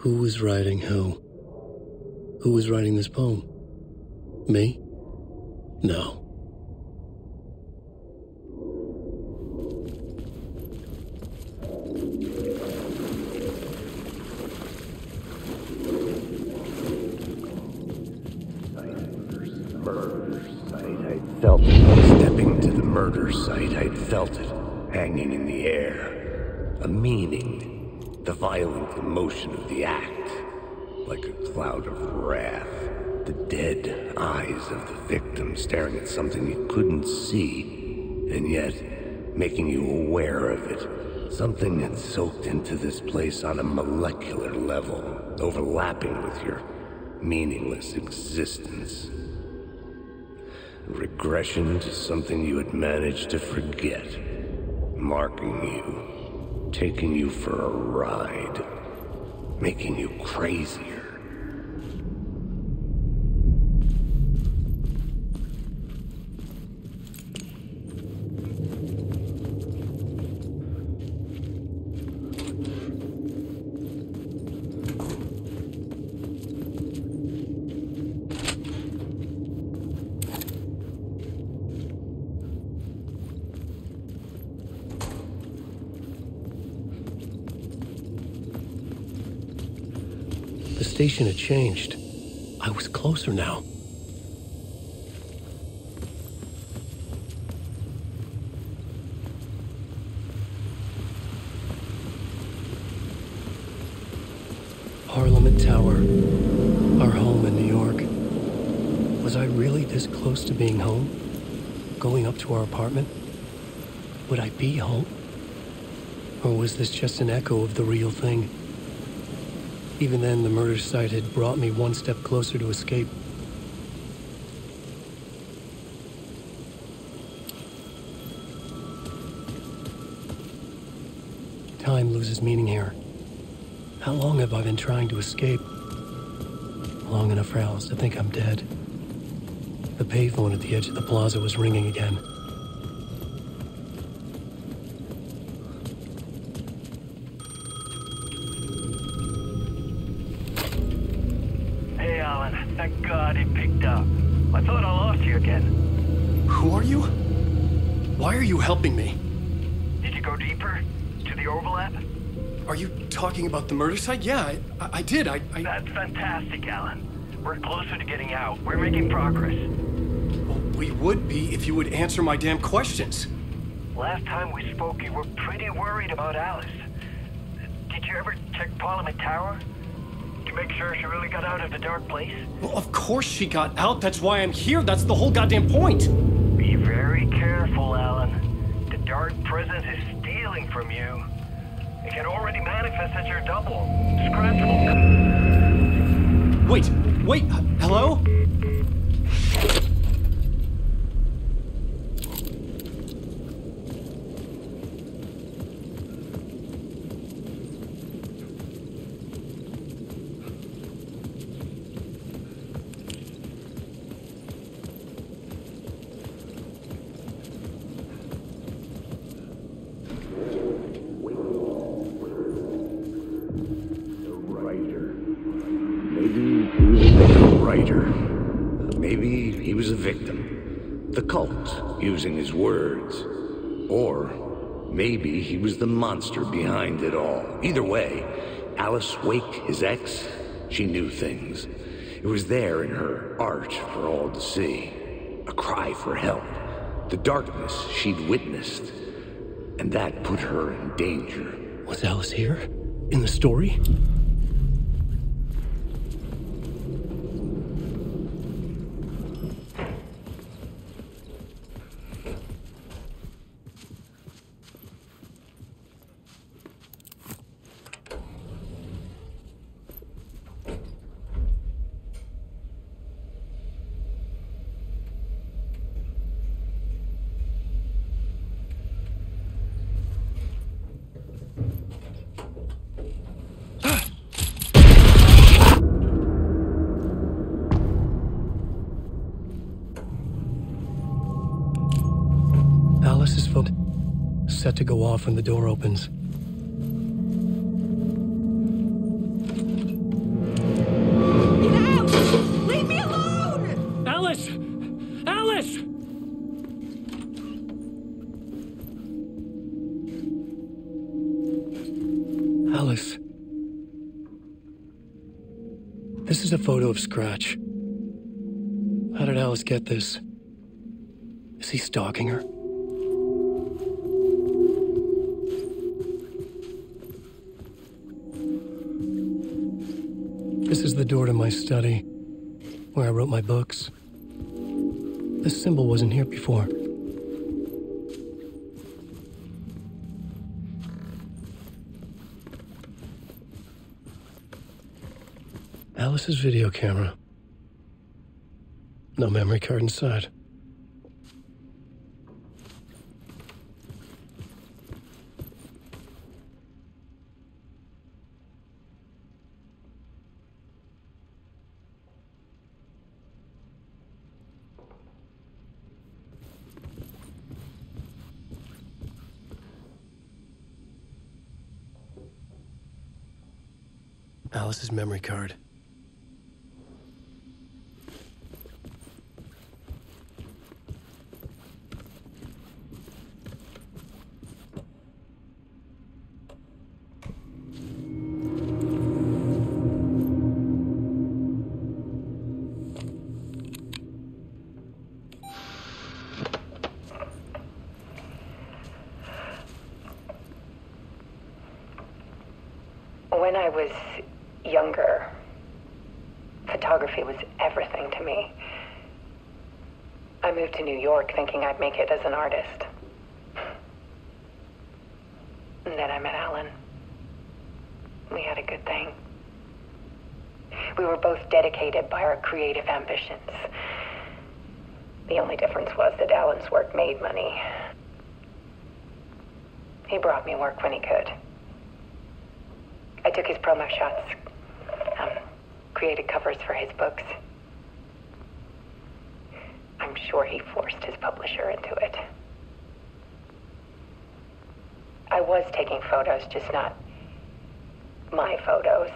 Who was writing who? Who was writing this poem? Me? No. Murder site, I felt it. Stepping to the murder site, I'd felt it, hanging in the air. A meaning, the violent emotion of the act, like a cloud of wrath. The dead eyes of the victim staring at something you couldn't see, and yet making you aware of it. Something had soaked into this place on a molecular level, overlapping with your meaningless existence. Regression to something you had managed to forget, marking you, taking you for a ride, making you crazier. The station had changed. I was closer now. Parliament Tower, our home in New York. Was I really this close to being home? Going up to our apartment? Would I be home? Or was this just an echo of the real thing? Even then, the murder site had brought me one step closer to escape. Time loses meaning here. How long have I been trying to escape? Long enough for Alice to think I'm dead. The payphone at the edge of the plaza was ringing again. Thank God it picked up. I thought I lost you again. Who are you? Why are you helping me? Did you go deeper? To the overlap? Are you talking about the murder site? Yeah, I did. That's fantastic, Alan. We're closer to getting out. We're making progress. Well, we would be if you would answer my damn questions. Last time we spoke, you were pretty worried about Alice. Did you ever check Parliament Tower? To make sure she really got out of the dark place? Well, of course she got out. That's why I'm here. That's the whole goddamn point. Be very careful, Alan. The dark presence is stealing from you. It can already manifest as your double. Scratchable. Wait, hello? Maybe he was a victim. The cult, using his words. Or maybe he was the monster behind it all. Either way, Alice Wake, his ex, she knew things. It was there in her art for all to see. A cry for help. The darkness she'd witnessed. And that put her in danger. Was Alice here? In the story? Alice's phone set to go off when the door opens. Alice. This is a photo of Scratch. How did Alice get this? Is he stalking her? This is the door to my study, where I wrote my books. This symbol wasn't here before. Alice's video camera. No memory card inside. Alice's memory card. When I was younger, photography was everything to me. I moved to New York thinking I'd make it as an artist. And then I met Alan. We had a good thing. We were both dedicated by our creative ambitions. The only difference was that Alan's work made money. He brought me work when he could. I took his promo shots, created covers for his books. I'm sure he forced his publisher into it. I was taking photos, just not my photos.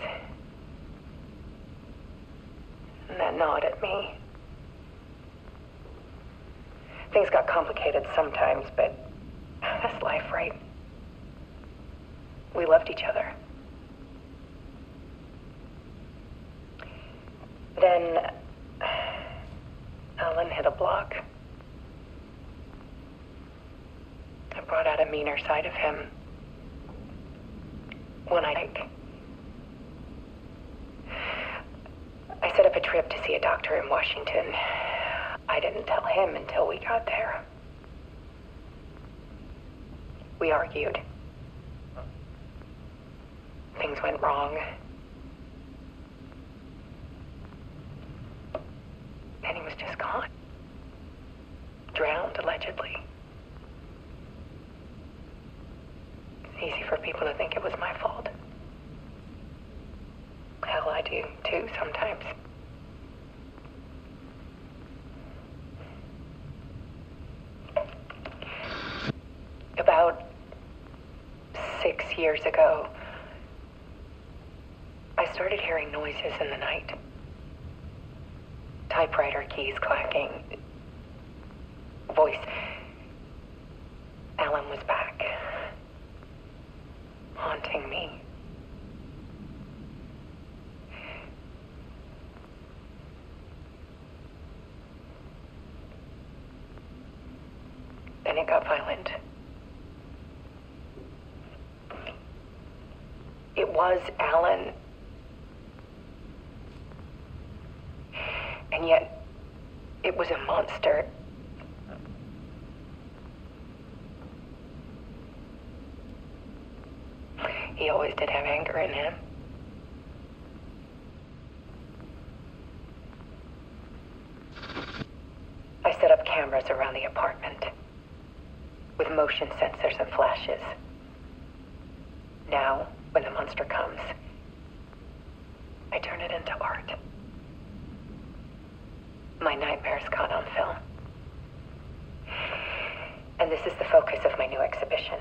And that gnawed at me. Things got complicated sometimes, but that's life, right? We loved each other. Then Alan hit a block. I brought out a meaner side of him. One I set up a trip to see a doctor in Washington. I didn't tell him until we got there. We argued. Things went wrong. And he was just gone. Drowned, allegedly. It's easy for people to think it was my fault. Hell, I do too sometimes. About 6 years ago, I started hearing noises in the night. Typewriter keys clacking. Voice. Alan was back. Haunting me. Then it got violent. It was Alan. And yet, it was a monster. He always did have anger in him. I set up cameras around the apartment with motion sensors and flashes. Now, when the monster comes, I turn it into art. My nightmares caught on film. And this is the focus of my new exhibition.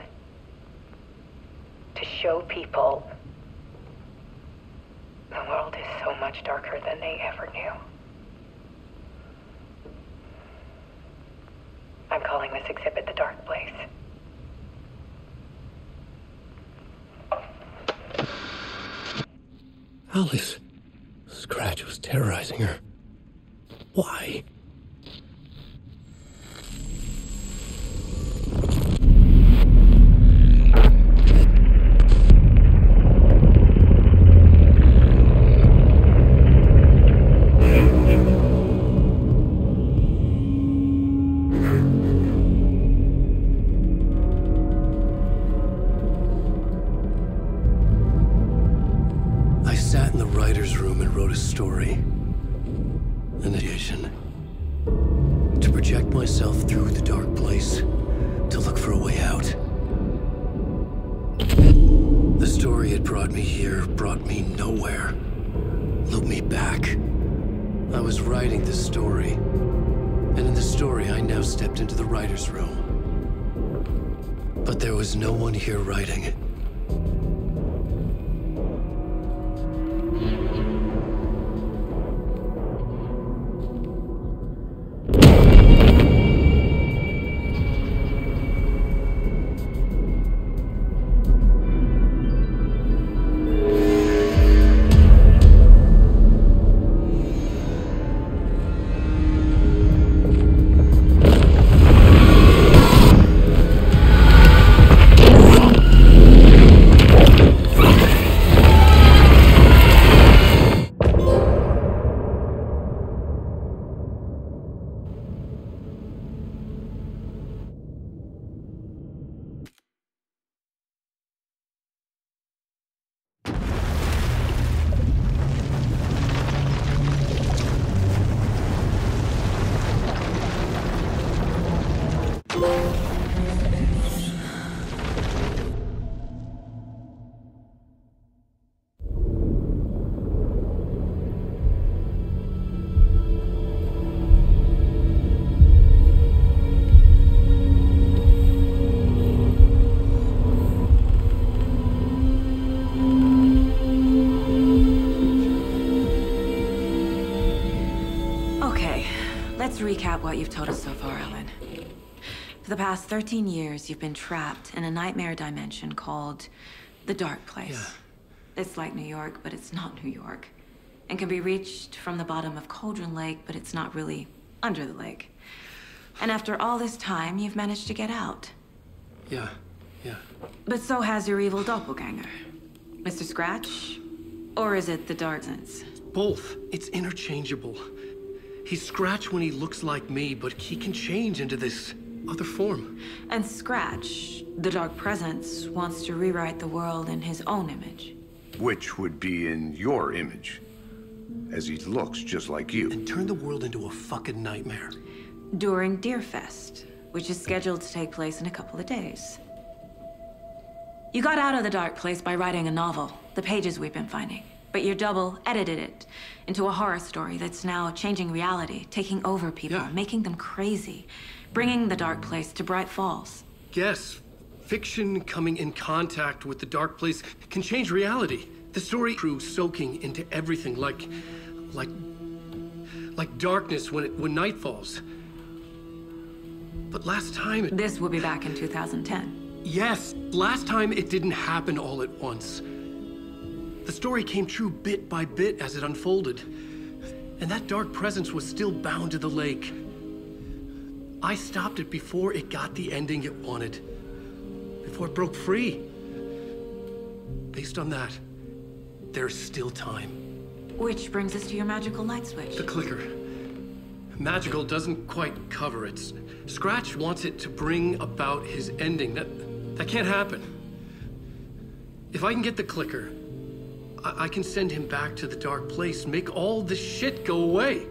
To show people the world is so much darker than they ever knew. I'm calling this exhibit The Dark Place. Alice. Scratch was terrorizing her. Why? I sat in the writer's room and wrote a story. Initiation. To project myself through the dark place, to look for a way out. The story had brought me here, brought me nowhere. Looped me back. I was writing the story. And in the story, I now stepped into the writer's room. But there was no one here writing it. Let's recap what you've told us so far, Alan. For the past 13 years, you've been trapped in a nightmare dimension called the Dark Place. Yeah. It's like New York, but it's not New York. And can be reached from the bottom of Cauldron Lake, but it's not really under the lake. And after all this time, you've managed to get out. Yeah. But so has your evil doppelganger. Mr. Scratch? Or is it the Dark Sense? Both. It's interchangeable. He's Scratch when he looks like me, but he can change into this other form. And Scratch, the Dark Presence, wants to rewrite the world in his own image. Which would be in your image, as he looks just like you. And turn the world into a fucking nightmare. During Deerfest, which is scheduled to take place in a couple of days. You got out of the Dark Place by writing a novel, the pages we've been finding. But your double edited it into a horror story that's now changing reality, taking over people, making them crazy, bringing the Dark Place to Bright Falls. Yes, fiction coming in contact with the Dark Place can change reality. The story crew soaking into everything like darkness when night falls. But last time This will be back in 2010. Yes, last time it didn't happen all at once. The story came true bit by bit as it unfolded. And that dark presence was still bound to the lake. I stopped it before it got the ending it wanted. Before it broke free. Based on that, there's still time. Which brings us to your magical light switch. The clicker. Magical doesn't quite cover it. Scratch wants it to bring about his ending. That can't happen. If I can get the clicker, I can send him back to the Dark Place, make all this shit go away.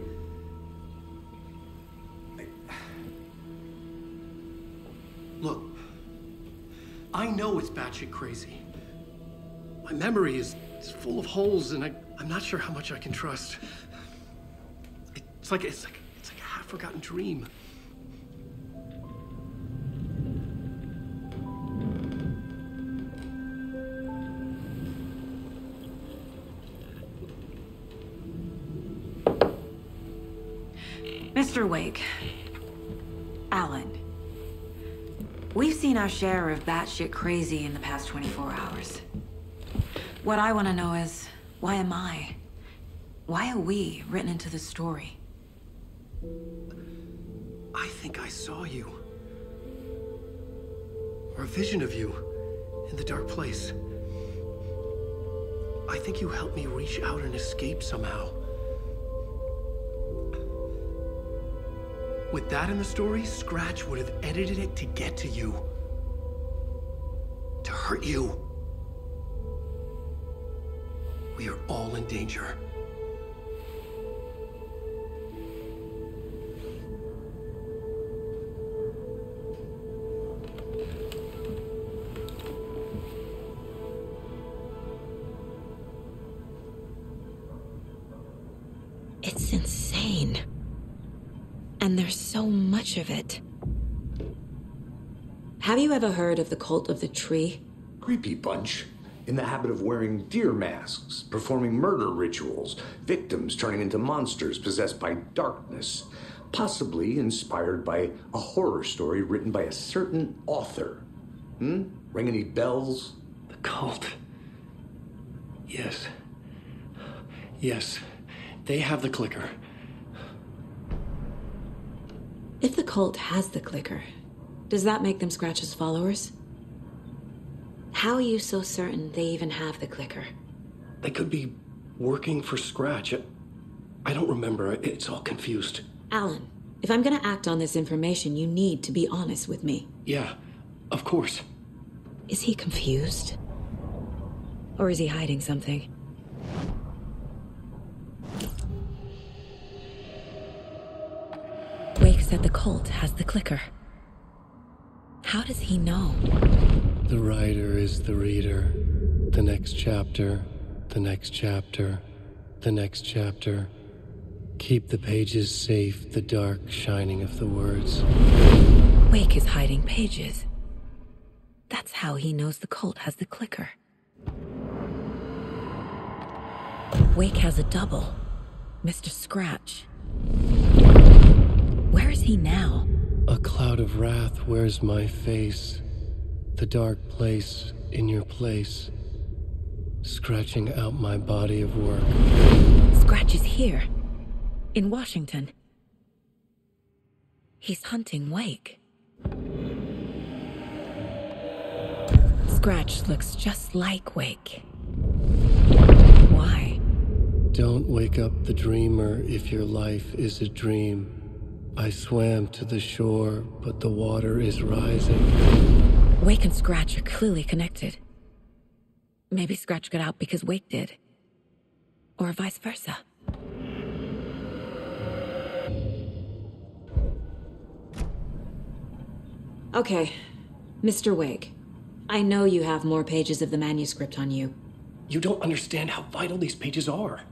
Look, I know it's batshit crazy. My memory is full of holes, and I'm not sure how much I can trust. It's like a half-forgotten dream. Mr. Wake, Alan, we've seen our share of batshit crazy in the past 24 hours. What I want to know is, Why am I? Why are we written into the story? I think I saw you. Or a vision of you in the dark place. I think you helped me reach out and escape somehow. With that in the story, Scratch would have edited it to get to you. To hurt you. We are all in danger. It's insane. And there's so much of it. Have you ever heard of the Cult of the Tree? Creepy bunch. In the habit of wearing deer masks, performing murder rituals, victims turning into monsters possessed by darkness, possibly inspired by a horror story written by a certain author. Ring any bells? The cult. Yes. Yes. They have the clicker. If the cult has the clicker, does that make them Scratch's followers? How are you so certain they even have the clicker? They could be working for Scratch. I don't remember. It's all confused. Alan, if I'm gonna act on this information, you need to be honest with me. Yeah, of course. Is he confused? Or is he hiding something? Wake said the cult has the clicker. How does he know? The writer is the reader. The next chapter, the next chapter, the next chapter. Keep the pages safe, the dark shining of the words. Wake is hiding pages. That's how he knows the cult has the clicker. Wake has a double. Mr. Scratch. Where is he now? A cloud of wrath wears my face. The dark place in your place. Scratching out my body of work. Scratch is here. In Washington. He's hunting Wake. Scratch looks just like Wake. Why? Don't wake up the dreamer if your life is a dream. I swam to the shore, but the water is rising. Wake and Scratch are clearly connected. Maybe Scratch got out because Wake did. Or vice versa. Okay, Mr. Wake. I know you have more pages of the manuscript on you. You don't understand how vital these pages are.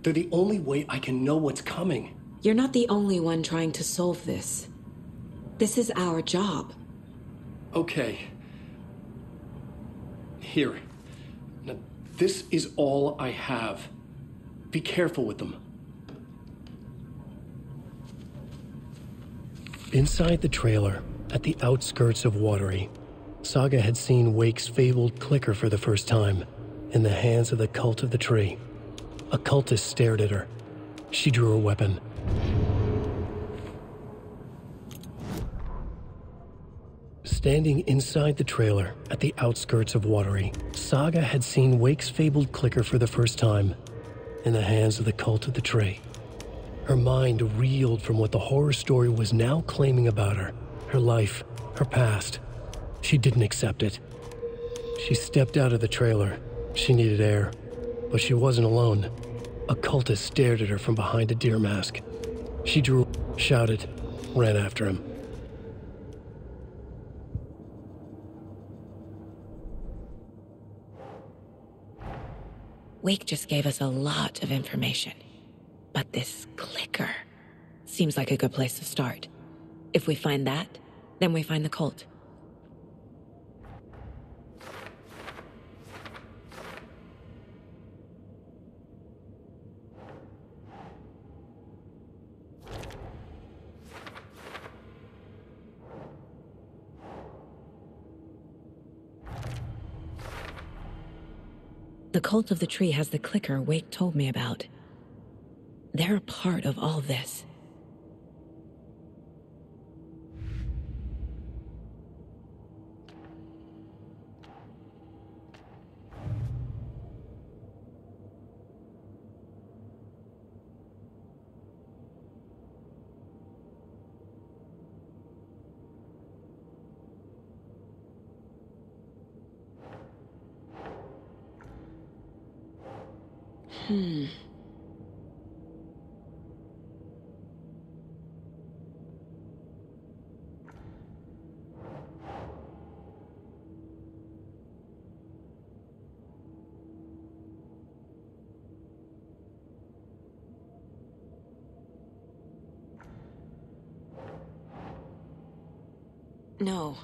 They're the only way I can know what's coming. You're not the only one trying to solve this. This is our job. Okay. Here. Now, this is all I have. Be careful with them. Inside the trailer, at the outskirts of Watery, Saga had seen Wake's fabled clicker for the first time, in the hands of the Cult of the Tree. A cultist stared at her. She drew her weapon. Standing inside the trailer at the outskirts of Watery, Saga had seen Wake's fabled clicker for the first time, in the hands of the Cult of the Tree. Her mind reeled from what the horror story was now claiming about her, her life, her past. She didn't accept it. She stepped out of the trailer. She needed air, but she wasn't alone. A cultist stared at her from behind a deer mask. She drew, shouted, ran after him. Wake just gave us a lot of information. But this clicker seems like a good place to start. If we find that, then we find the cult. The cult of the tree has the clicker Wake told me about. They're a part of all this. No.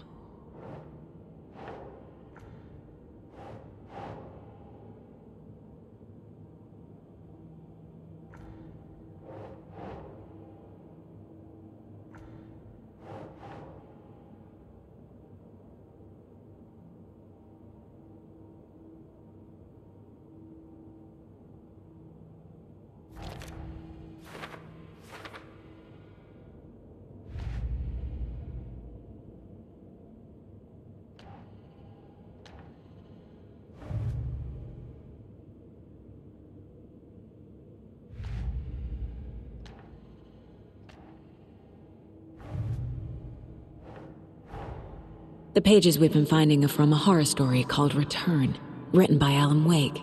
The pages we've been finding are from a horror story called Return, written by Alan Wake,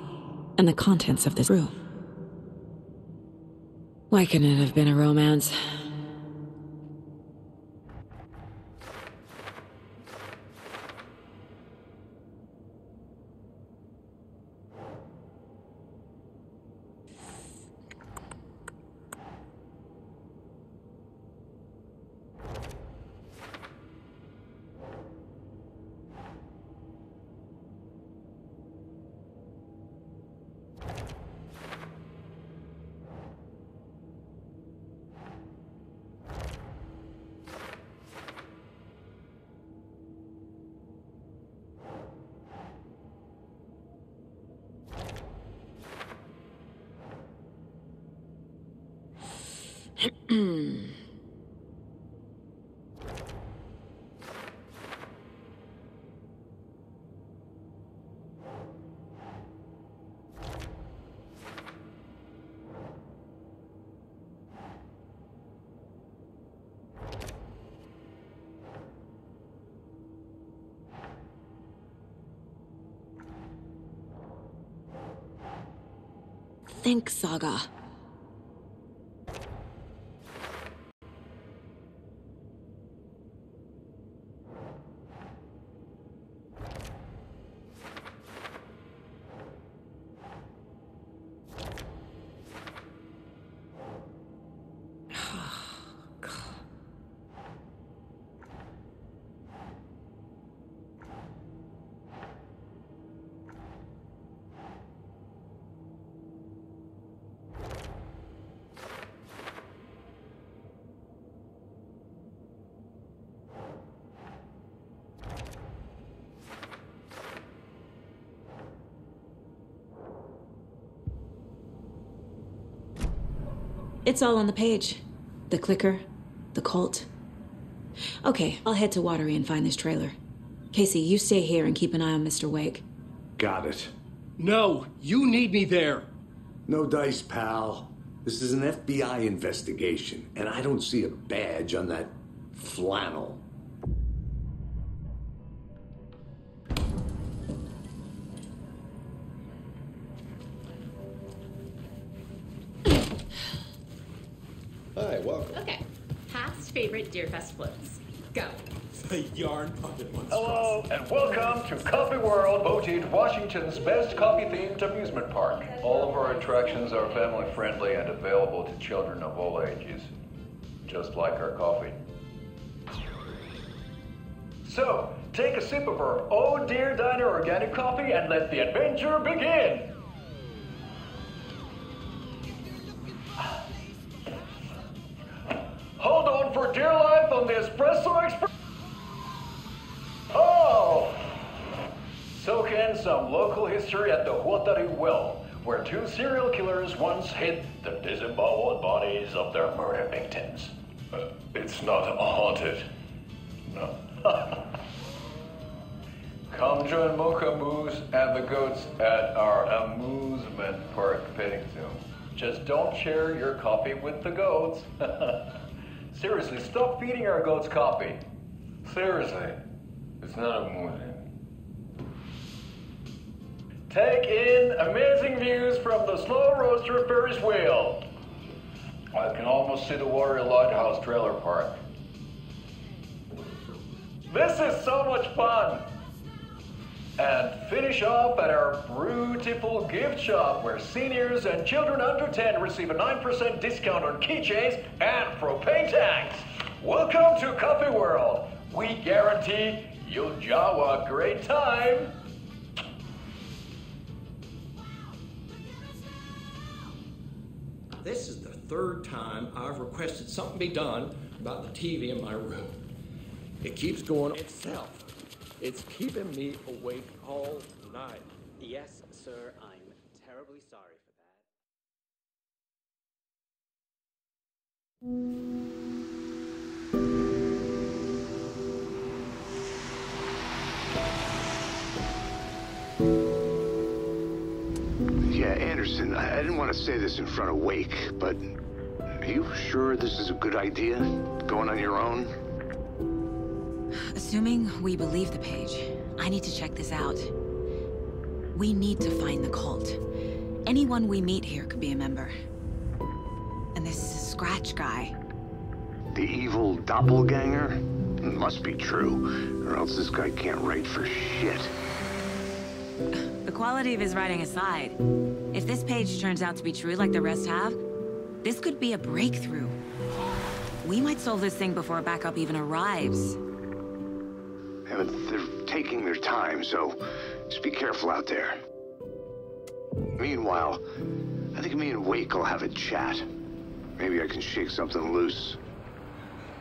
and the contents of this room. Why couldn't it have been a romance? Think Saga. It's all on the page. The clicker, the cult. Okay, I'll head to Watery and find this trailer. Casey, you stay here and keep an eye on Mr. Wake. Got it. No, you need me there. No dice, pal. This is an FBI investigation, and I don't see a badge on that flannel. Hi, welcome. Okay. Past favorite Deerfest floats. Go. The yarn puppet one's Hello, and welcome to Coffee World, voted Washington's best coffee-themed amusement park. All of our attractions are family-friendly and available to children of all ages, just like our coffee. So, take a sip of our Oh Dear Diner organic coffee and let the adventure begin! Hold on for dear life on the Espresso Express. Oh! Soak in some local history at the Huatari Well, where two serial killers once hid the disemboweled bodies of their murder victims. It's not haunted. No. Come join Mocha Moose and the goats at our amusement park petting zoo. Just don't share your coffee with the goats. Seriously, stop feeding our goats coffee. Seriously, it's not amusing. Take in amazing views from the Slow Roaster Ferris wheel. I can almost see the Warrior Lighthouse trailer park. This is so much fun! And finish off at our beautiful gift shop where seniors and children under 10 receive a 9% discount on keychains and propane tanks. Welcome to Coffee World. We guarantee you'll jaw a great time. This is the third time I've requested something be done about the TV in my room. It keeps going itself. It's keeping me awake all night. Yes, sir, I'm terribly sorry for that. Yeah, Anderson, I didn't want to say this in front of Wake, but are you sure this is a good idea? Going on your own? Assuming we believe the page, I need to check this out. We need to find the cult. Anyone we meet here could be a member. And this Scratch guy. The evil doppelganger? Must be true, or else this guy can't write for shit. The quality of his writing aside, if this page turns out to be true like the rest have, this could be a breakthrough. We might solve this thing before backup even arrives. Yeah, but they're taking their time, so just be careful out there. Meanwhile, I think me and Wake will have a chat. Maybe I can shake something loose.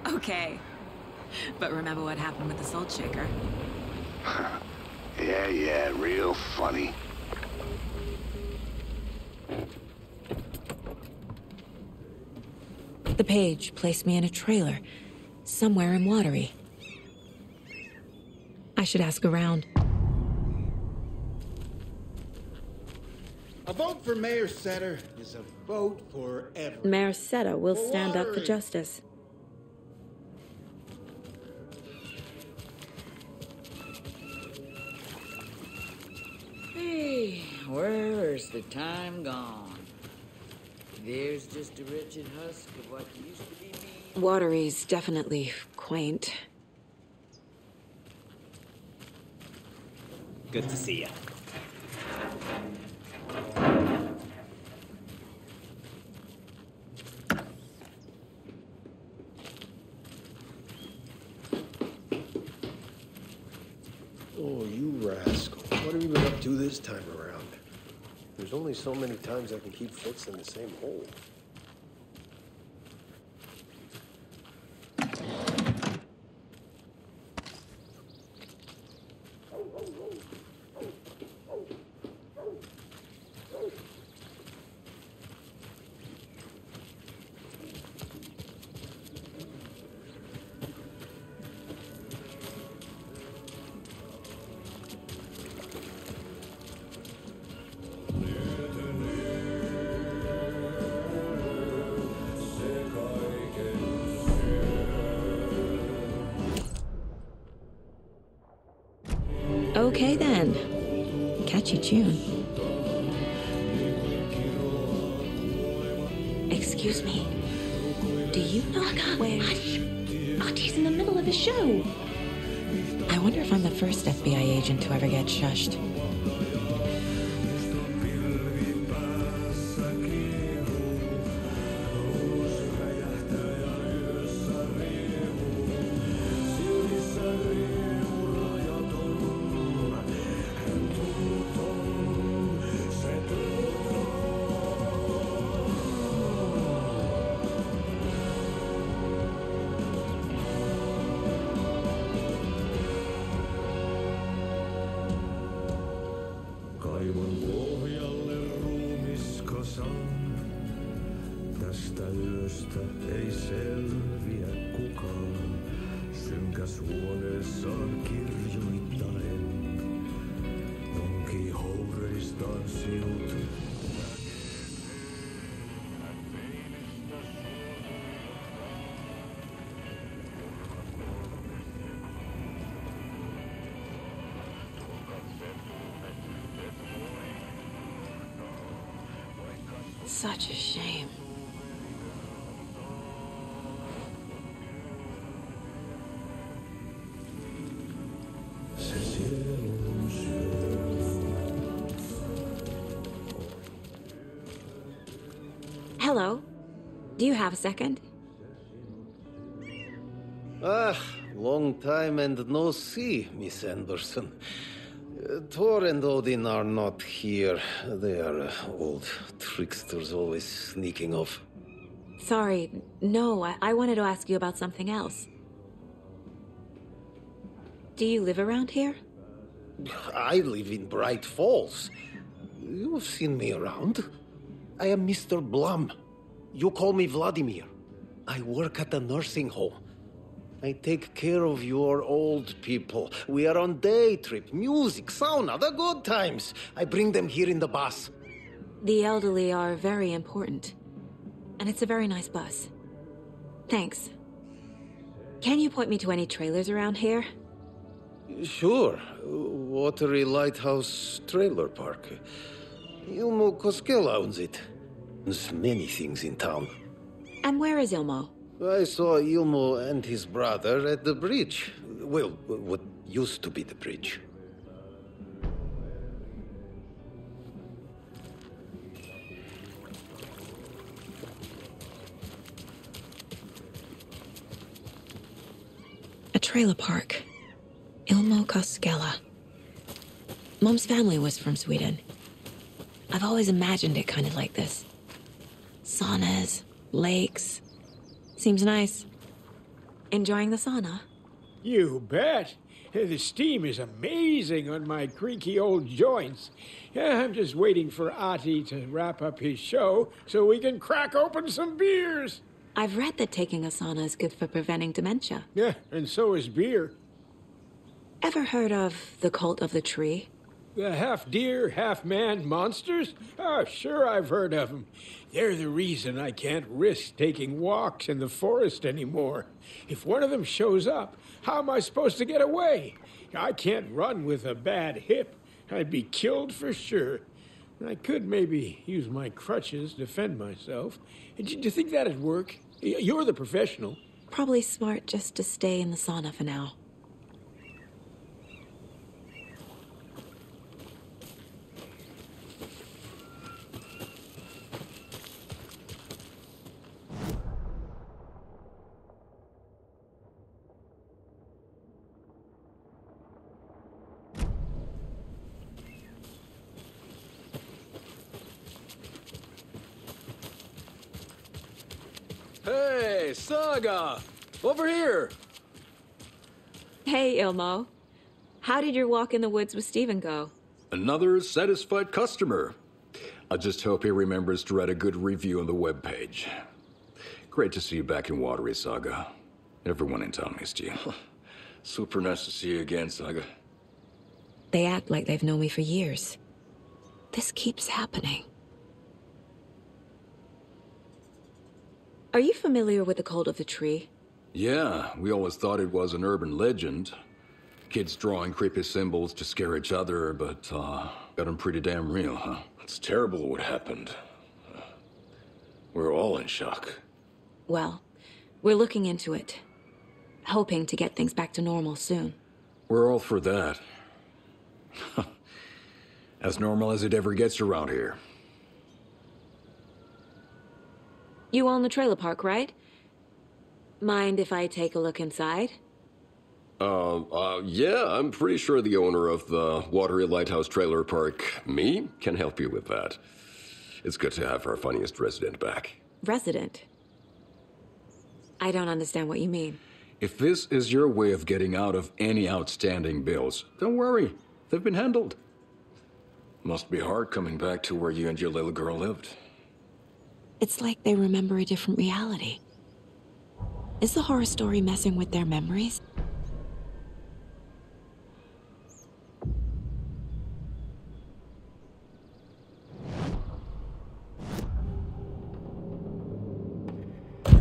Okay. But remember what happened with the Salt Shaker? Yeah, real funny. The page placed me in a trailer, somewhere in Watery. I should ask around. A vote for Mayor Setter is a vote for everyone. Mayor Seta will stand up for justice. Hey, where's the time gone? There's just a wretched husk of what used to be me. Watery's definitely quaint. Good to see you. Oh, you rascal. What have you been up to this time around? There's only so many times I can keep fixing the same hole. Okay then. Catchy tune. Excuse me. Do you know where... Hush! Artie's in the middle of a show. I wonder if I'm the first FBI agent to ever get shushed. ei selviä kukaan. Synkäs huoneessaan kirjoittaen. Onki houreistaan siut. Such a shame. Hello. Do you have a second? Ah, long time and no see, Miss Anderson. Thor and Odin are not here. They are old tricksters always sneaking off. Sorry. No, I wanted to ask you about something else. Do you live around here? I live in Bright Falls. You've seen me around. I am Mr. Blum. You call me Vladimir. I work at a nursing home. I take care of your old people. We are on day trip, music, sauna, the good times. I bring them here in the bus. The elderly are very important. And it's a very nice bus. Thanks. Can you point me to any trailers around here? Sure. Watery Lighthouse Trailer Park. Ilmo Koskela owns it. There's many things in town. And where is Ilmo? I saw Ilmo and his brother at the bridge. Well, what used to be the bridge. A trailer park. Ilmo Koskela. Mom's family was from Sweden. I've always imagined it kind of like this. Saunas, lakes. Seems nice. Enjoying the sauna? You bet. The steam is amazing on my creaky old joints. Yeah, I'm just waiting for Ati to wrap up his show so we can crack open some beers. I've read that taking a sauna is good for preventing dementia. Yeah, and so is beer. Ever heard of the Cult of the Tree? The half-deer, half-man monsters? Oh, sure I've heard of them. They're the reason I can't risk taking walks in the forest anymore. If one of them shows up, how am I supposed to get away? I can't run with a bad hip. I'd be killed for sure. I could maybe use my crutches to defend myself. Do you think that'd work? You're the professional. Probably smart just to stay in the sauna for now. Hey, Saga! Over here! Hey, Ilmo. How did your walk in the woods with Steven go? Another satisfied customer. I just hope he remembers to write a good review on the webpage. Great to see you back in Watery, Saga. Everyone in town missed you. Super nice to see you again, Saga. They act like they've known me for years. This keeps happening. Are you familiar with the Cult of the Tree? Yeah, we always thought it was an urban legend. Kids drawing creepy symbols to scare each other, but, got them pretty damn real, huh? It's terrible what happened. We're all in shock. Well, we're looking into it. Hoping to get things back to normal soon. We're all for that. As normal as it ever gets around here. You own the trailer park, right? Mind if I take a look inside? Yeah, I'm pretty sure the owner of the Watery Lighthouse Trailer Park, me, can help you with that. It's good to have our funniest resident back. Resident? I don't understand what you mean. If this is your way of getting out of any outstanding bills, don't worry. They've been handled. Must be hard coming back to where you and your little girl lived. It's like they remember a different reality. Is the horror story messing with their memories?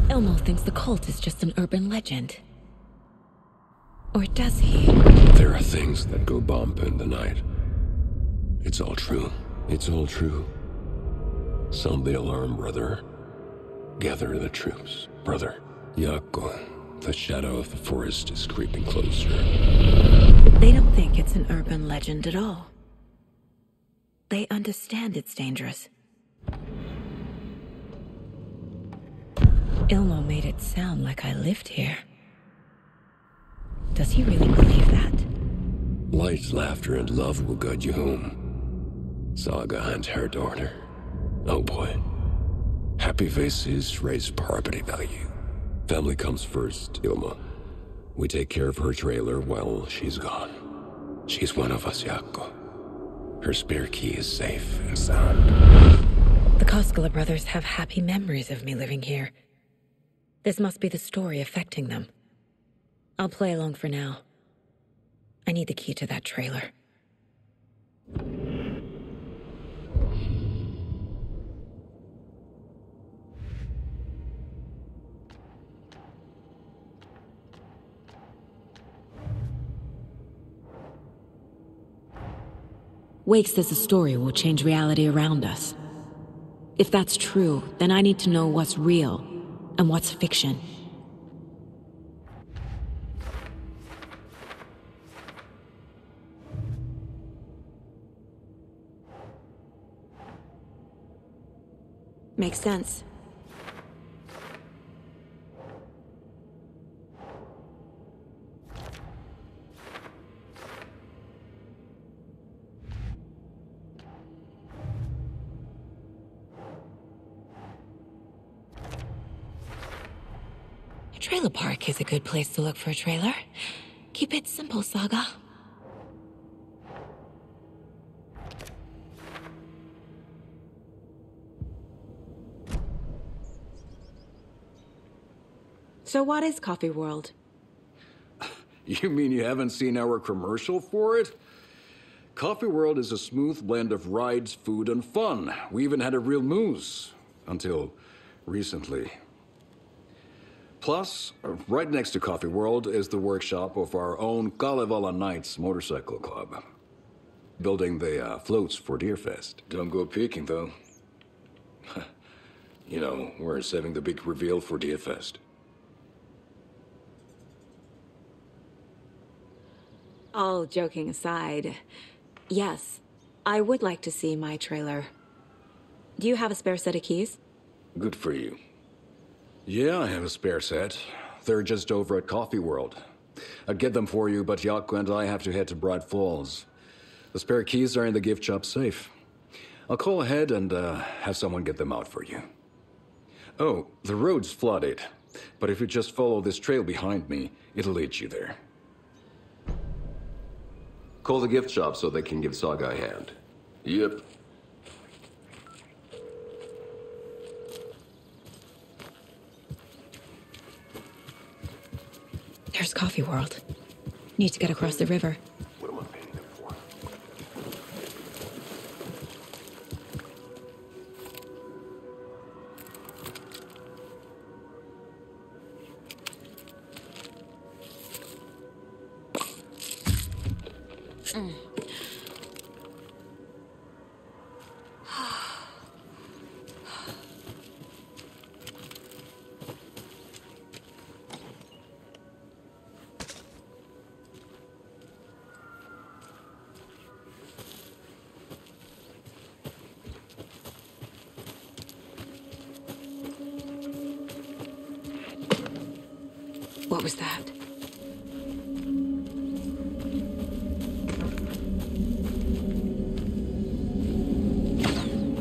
Ilmo thinks the cult is just an urban legend. Or does he? There are things that go bump in the night. It's all true. It's all true. Sound the alarm, brother. Gather the troops, brother. Jaakko, the shadow of the forest is creeping closer. They don't think it's an urban legend at all. They understand it's dangerous. Ilmo made it sound like I lived here. Does he really believe that? Light, laughter, and love will guide you home. Saga and her daughter. Oh boy. Happy faces raise property value. Family comes first, Ilma. We take care of her trailer while she's gone. She's one of us, Jaakko. Her spare key is safe and sound. The Koskela brothers have happy memories of me living here. This must be the story affecting them. I'll play along for now. I need the key to that trailer. Wake says the story will change reality around us. If that's true, then I need to know what's real and what's fiction. Makes sense. A trailer park is a good place to look for a trailer. Keep it simple, Saga. So what is Coffee World? You mean you haven't seen our commercial for it? Coffee World is a smooth blend of rides, food, and fun. We even had a real moose. Until recently. Plus, right next to Coffee World is the workshop of our own Kalevala Knights Motorcycle Club. Building the floats for Deerfest. Don't go peeking, though. You know, we're saving the big reveal for Deerfest. All joking aside, yes, I would like to see my trailer. Do you have a spare set of keys? Good for you. Yeah, I have a spare set. They're just over at Coffee World. I'd get them for you, but Jaakko and I have to head to Bright Falls. The spare keys are in the gift shop safe. I'll call ahead and have someone get them out for you. Oh, the road's flooded, but if you just follow this trail behind me, it'll lead you there. Call the gift shop so they can give Saga a hand. Yep. There's Coffee World. Need to get across the river. What am I paying them for? What was that?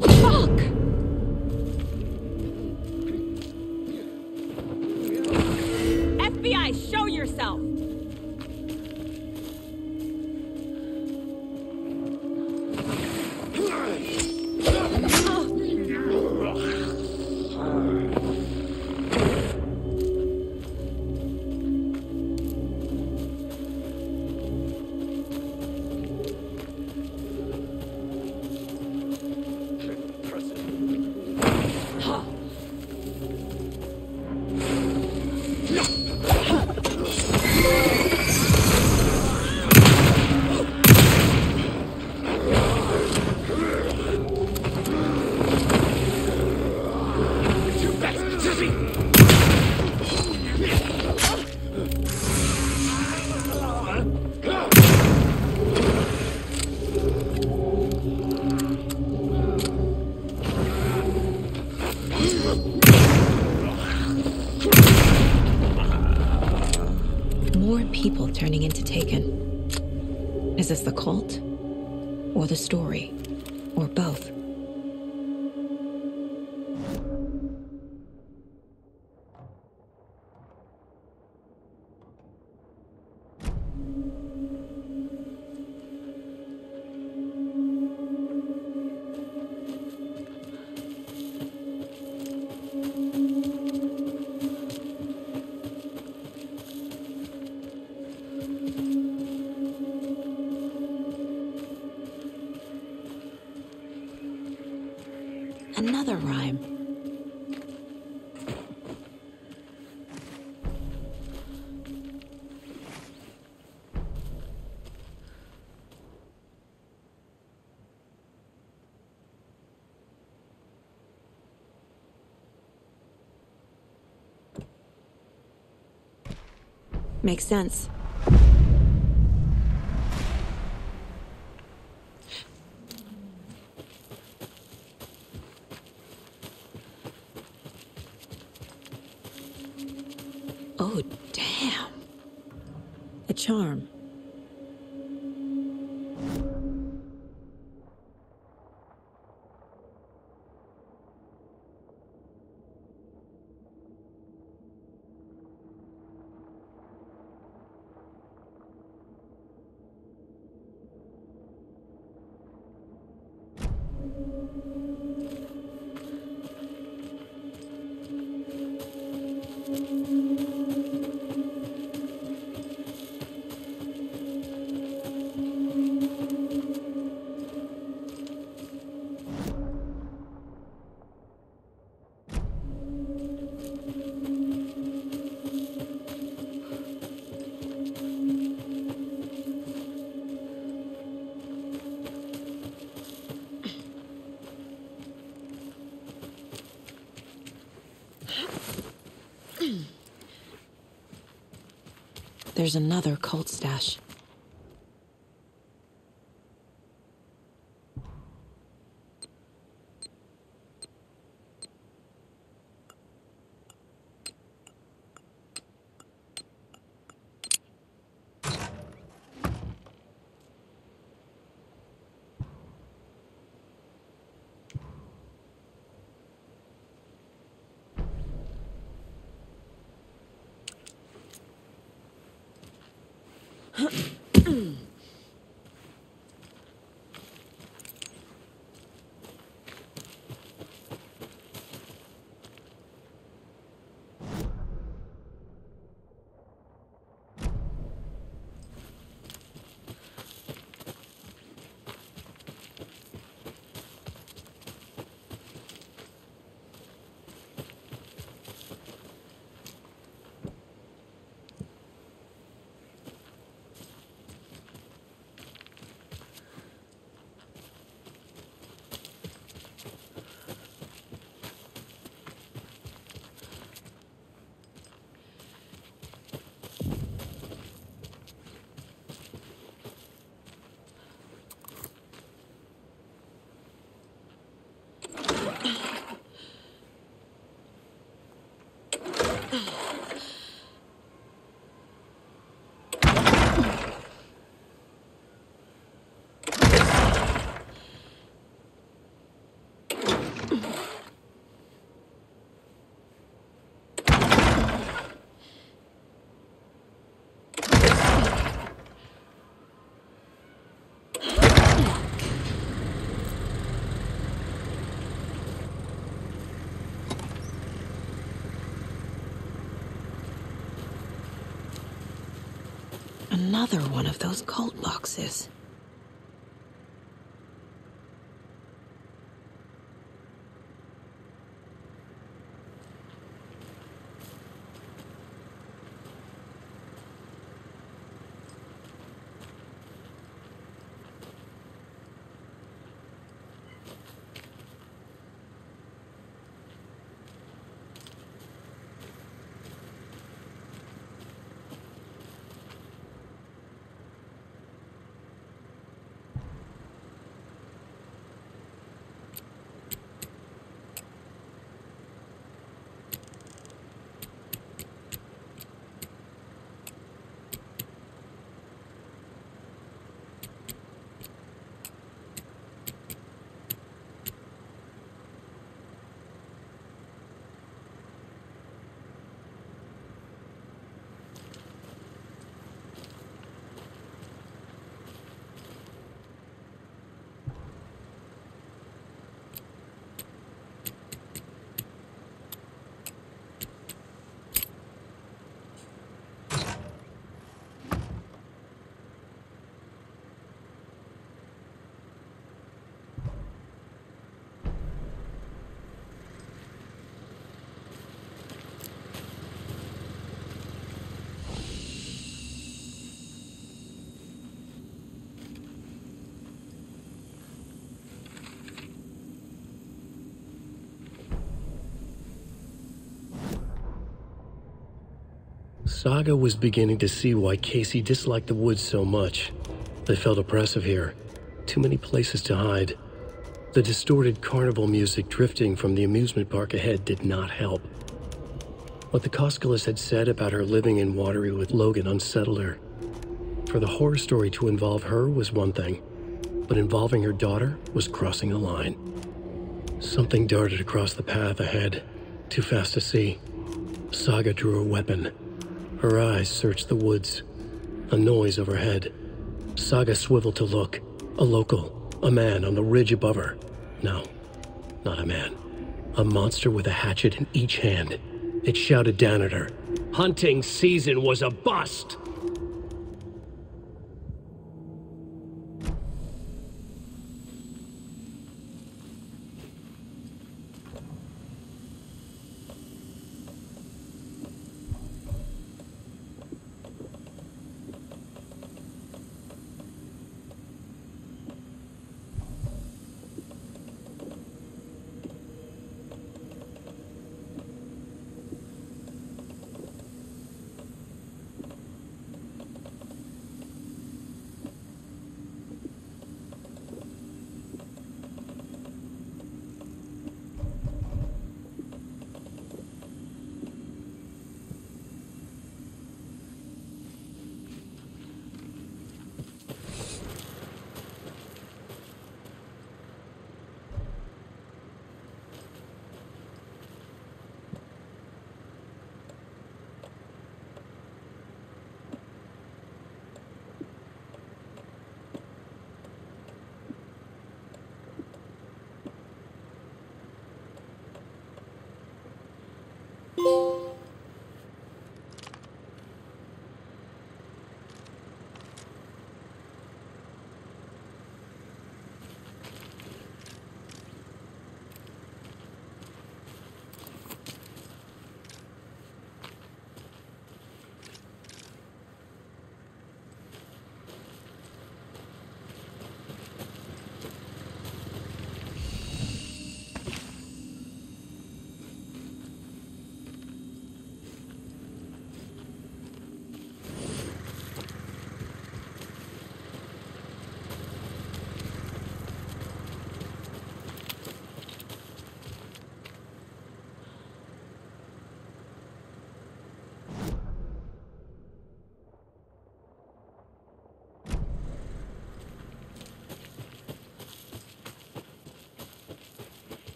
Fuck! FBI, show yourself! turning into Taken. Is this the cult? Or the story? Or both? Another rhyme. Makes sense. Oh, damn. A charm. There's another cult stash. Another one of those cult boxes. Saga was beginning to see why Casey disliked the woods so much. They felt oppressive here. Too many places to hide. The distorted carnival music drifting from the amusement park ahead did not help. What the Koskelas had said about her living in Watery with Logan unsettled her. For the horror story to involve her was one thing, but involving her daughter was crossing a line. Something darted across the path ahead, too fast to see. Saga drew her weapon. Her eyes searched the woods. A noise overhead. Saga swiveled to look. A local, a man on the ridge above her. No, not a man. A monster with a hatchet in each hand. It shouted down at her. Hunting season was a bust!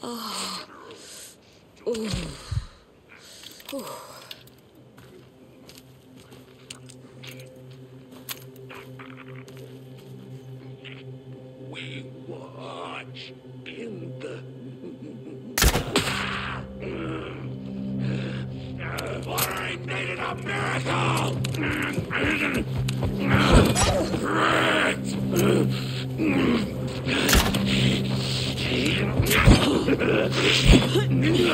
Oh. Ooh. Ooh. We watch in the... I made it a miracle! Many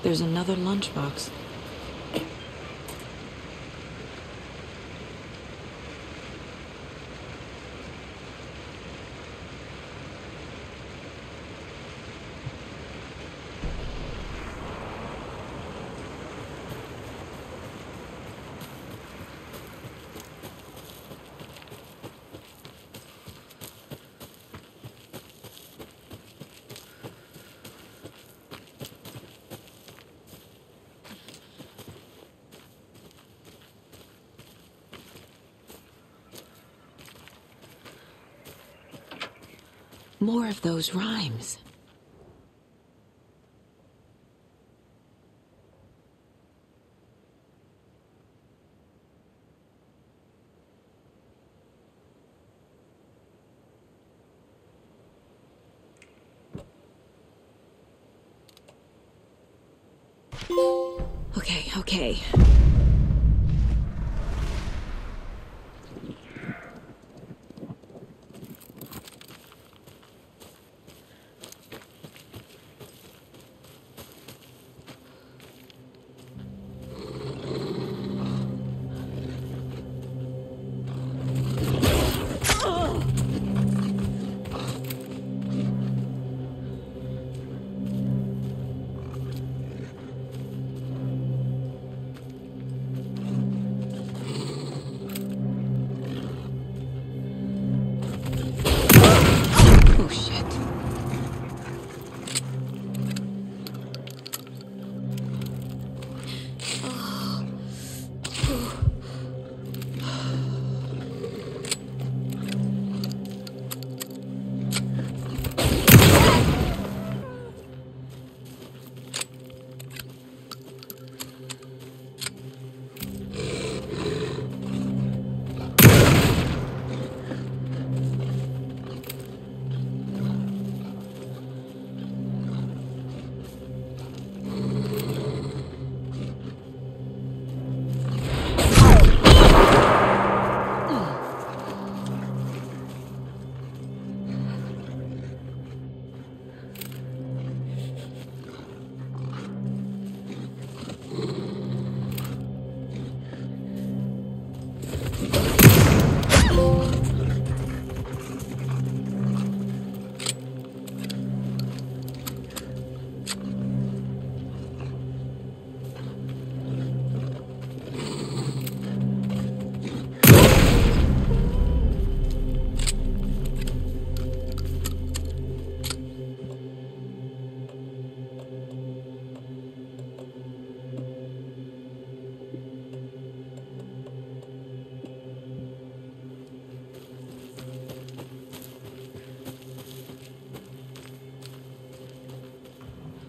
There's another lunchbox. More of those rhymes. Okay. Oh, shit.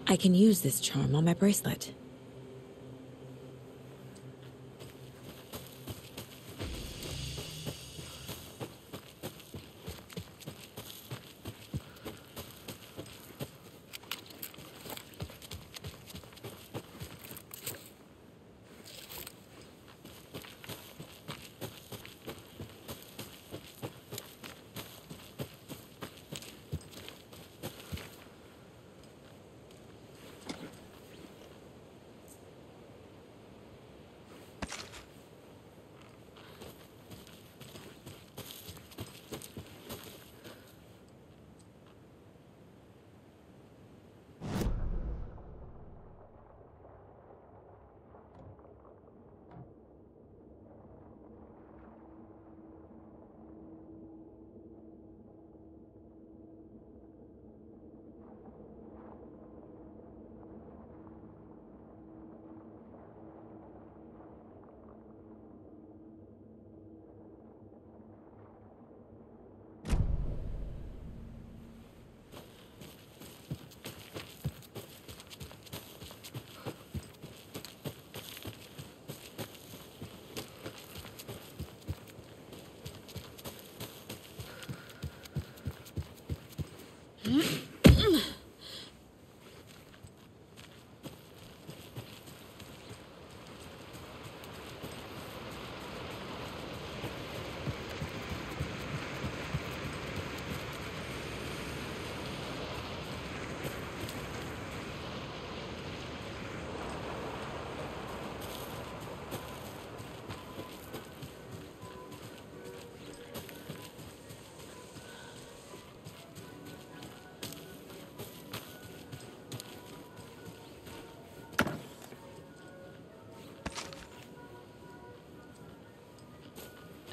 I can use this charm on my bracelet.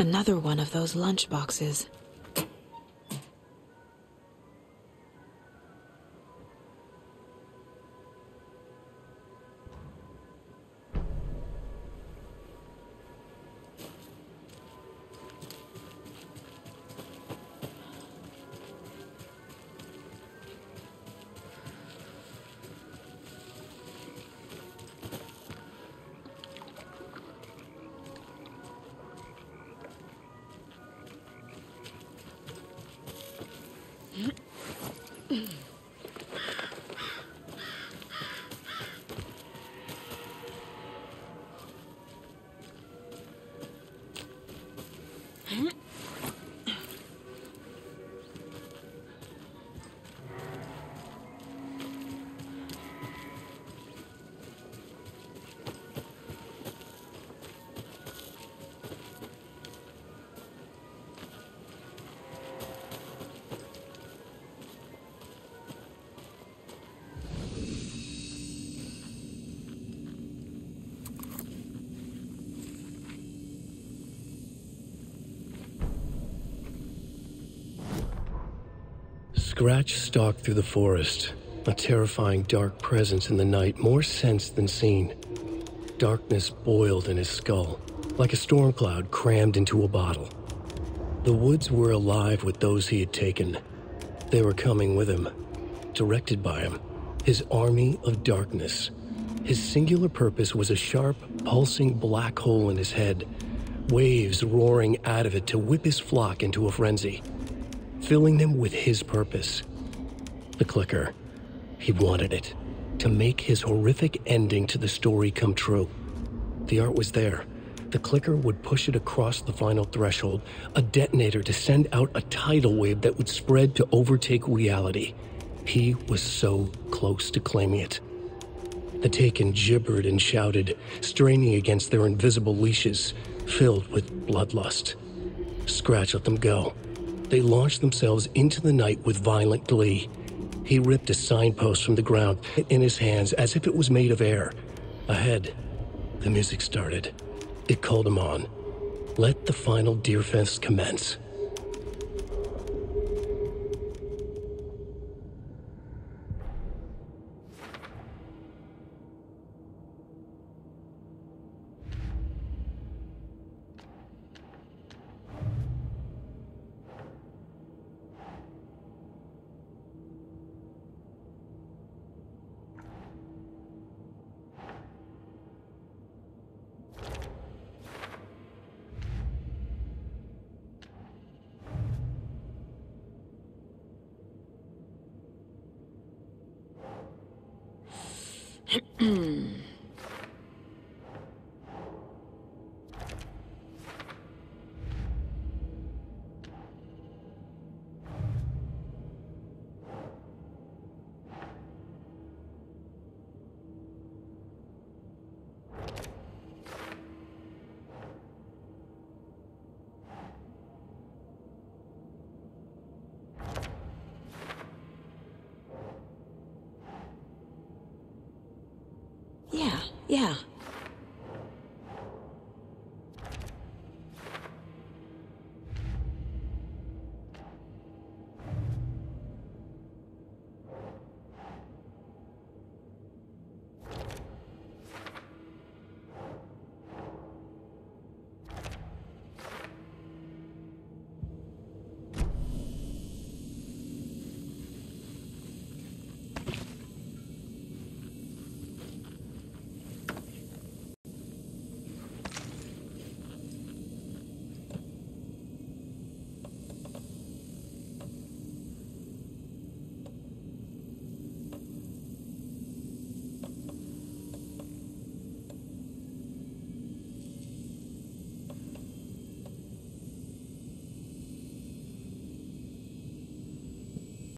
Another one of those lunch boxes. Scratch stalked through the forest, a terrifying dark presence in the night, more sensed than seen. Darkness boiled in his skull, like a storm cloud crammed into a bottle. The woods were alive with those he had taken. They were coming with him, directed by him, his army of darkness. His singular purpose was a sharp, pulsing black hole in his head, waves roaring out of it to whip his flock into a frenzy, filling them with his purpose. The clicker. He wanted it, to make his horrific ending to the story come true. The art was there. The clicker would push it across the final threshold, a detonator to send out a tidal wave that would spread to overtake reality. He was so close to claiming it. The Taken gibbered and shouted, straining against their invisible leashes, filled with bloodlust. Scratch let them go. They launched themselves into the night with violent glee. He ripped a signpost from the ground in his hands as if it was made of air. Ahead, the music started. It called him on. Let the final Deerfest commence. Yeah.